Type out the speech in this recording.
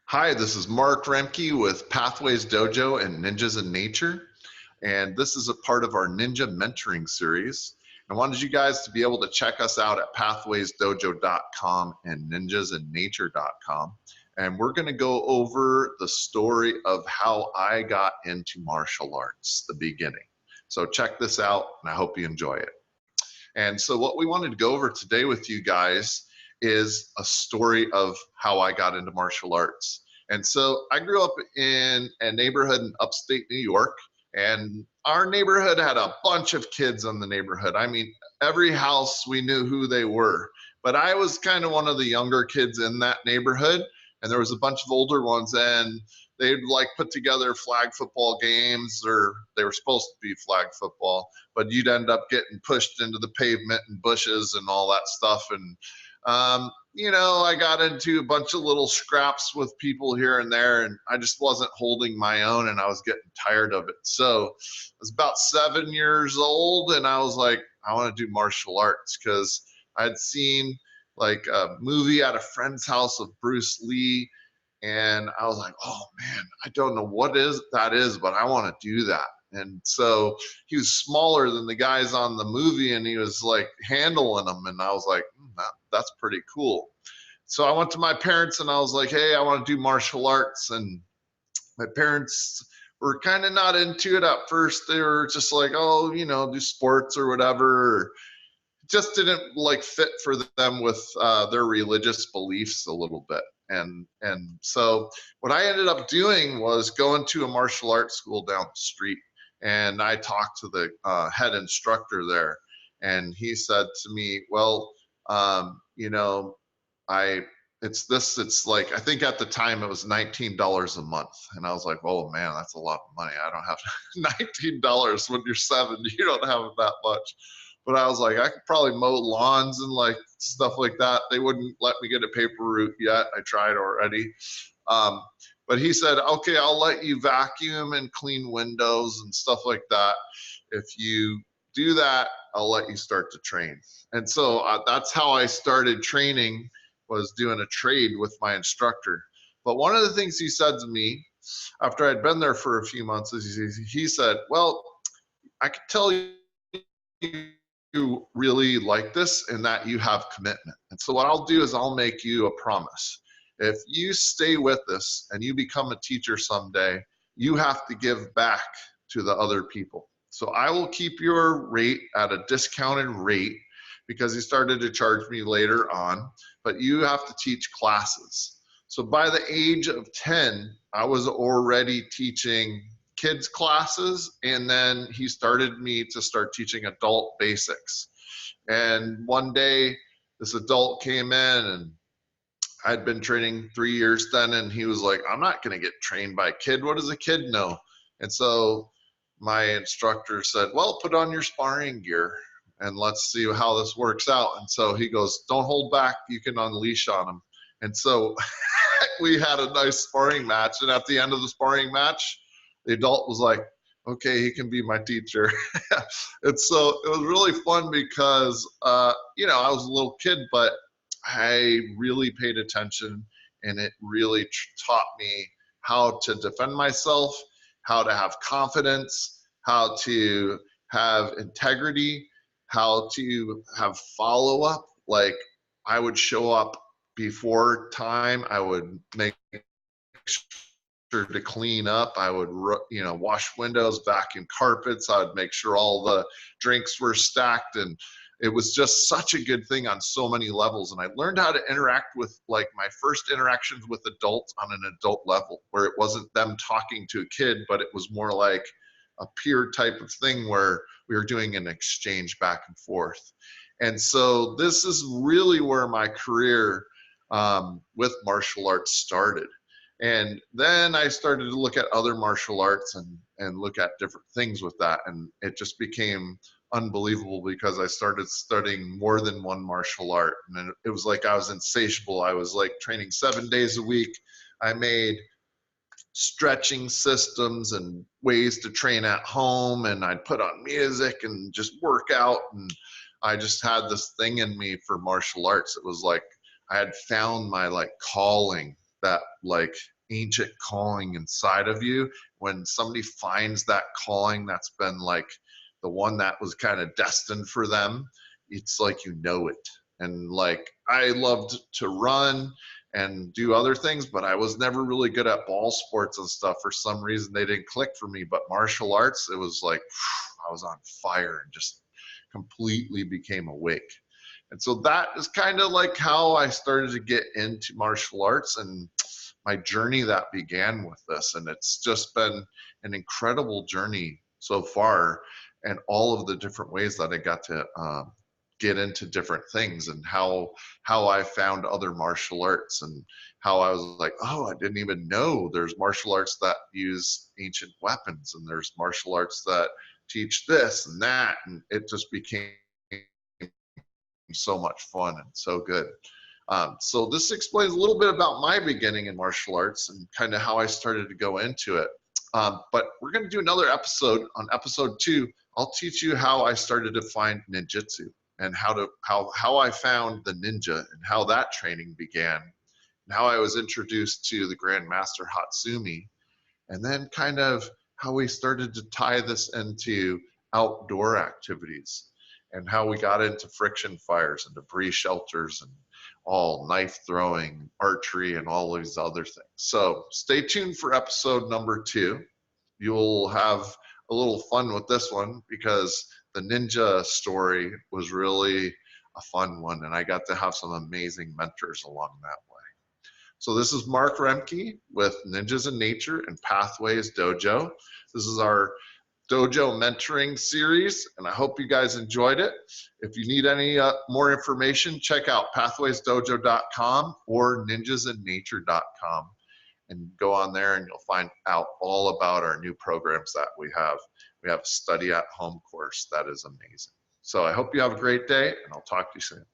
Hi, this is Mark Remke with Pathways Dojo and Ninjas in Nature, and this is a part of our Ninja Mentoring series. I wanted you guys to be able to check us out at pathwaysdojo.com and ninjasinnature.com, and we're going to go over the story of how I got into martial arts, the beginning. So check this out, and I hope you enjoy it. And so what we wanted to go over today with you guys is a story of how I got into martial arts. And so I grew up in a neighborhood in upstate New York, and our neighborhood had a bunch of kids in the neighborhood. I mean, every house we knew who they were. But I was kind of one of the younger kids in that neighborhood, and there was a bunch of older ones, and they'd like put together flag football games, or they were supposed to be flag football, but you'd end up getting pushed into the pavement and bushes and all that stuff. And I got into a bunch of little scraps with people here and there, and I just wasn't holding my own, and I was getting tired of it. So I was about 7 years old, and I was like, I want to do martial arts, because I'd seen like a movie at a friend's house of Bruce Lee, and I was like, oh man, I don't know what that is, but I want to do that. And so he was smaller than the guys on the movie, and he was like handling them, and I was like, that's pretty cool. So I went to my parents and I was like, hey, I want to do martial arts. And my parents were kind of not into it at first. They were just like, oh, do sports or whatever. It just didn't like fit for them with their religious beliefs a little bit. And so what I ended up doing was going to a martial arts school down the street, and I talked to the head instructor there, and he said to me, well, it's like, I think at the time it was $19 a month. And I was like, oh man, that's a lot of money. I don't have $19 when you're 7, you don't have that much. But I was like, I could probably mow lawns and like stuff like that. They wouldn't let me get a paper route yet. I tried already. But he said, okay, I'll let you vacuum and clean windows and stuff like that. If you do that, I'll let you start to train. And so that's how I started training, was doing a trade with my instructor. But one of the things he said to me after I'd been there for a few months is he said, well, I could tell you really like this and that you have commitment. And so what I'll do is I'll make you a promise. If you stay with us and you become a teacher someday, you have to give back to the other people. So I will keep your rate at a discounted rate, because he started to charge me later on, but you have to teach classes. So by the age of 10, I was already teaching kids classes, and then he started me to start teaching adult basics. And one day this adult came in, and I'd been training 3 years then, and he was like, I'm not going to get trained by a kid. What does a kid know? And so my instructor said, well, put on your sparring gear and let's see how this works out. And so he goes, don't hold back, you can unleash on him. And so we had a nice sparring match, and at the end of the sparring match, the adult was like, okay, he can be my teacher. And so it was really fun because I was a little kid, but I really paid attention, and it really taught me how to defend myself, how to have confidence, how to have integrity, how to have follow-up. Like, I would show up before time. I would make sure to clean up. I would, wash windows, vacuum carpets. I would make sure all the drinks were stacked. And it was just such a good thing on so many levels. And I learned how to interact with, like, my first interactions with adults on an adult level, where it wasn't them talking to a kid, but it was more like a peer type of thing where we were doing an exchange back and forth. And so this is really where my career with martial arts started. And then I started to look at other martial arts and look at different things with that. And it just became unbelievable, because I started studying more than one martial art. And it was like I was insatiable. I was like training 7 days a week. I made stretching systems and ways to train at home, and I'd put on music and just work out. And I just had this thing in me for martial arts. It was like I had found my like calling, that like ancient calling inside of you. When somebody finds that calling that's been like the one that was kind of destined for them, it's like you know it. And like I loved to run and do other things, but I was never really good at ball sports and stuff. For some reason, they didn't click for me. But martial arts, it was like I was on fire and just completely became awake. And so that is kind of like how I started to get into martial arts and my journey that began with this. And it's just been an incredible journey so far, and all of the different ways that I got to get into different things, and how I found other martial arts, and how I was like, oh, I didn't even know there's martial arts that use ancient weapons, and there's martial arts that teach this and that, and it just became so much fun and so good. So this explains a little bit about my beginning in martial arts and kind of how I started to go into it. But we're going to do another episode. On episode 2, I'll teach you how I started to find ninjutsu, and how I found the ninja, and how that training began, and how I was introduced to the Grand Master Hatsumi, and then kind of how we started to tie this into outdoor activities, and how we got into friction fires and debris shelters and all knife throwing, archery, and all these other things. So stay tuned for episode number 2. You'll have a little fun with this one, because the ninja story was really a fun one, and I got to have some amazing mentors along that way. So this is Mark Remke with Ninjas in Nature and Pathways Dojo. This is our dojo mentoring series, and I hope you guys enjoyed it. If you need any more information, check out pathwaysdojo.com or ninjasinnature.com, and go on there and you'll find out all about our new programs that we have. We have a study at home course that is amazing. So I hope you have a great day, and I'll talk to you soon.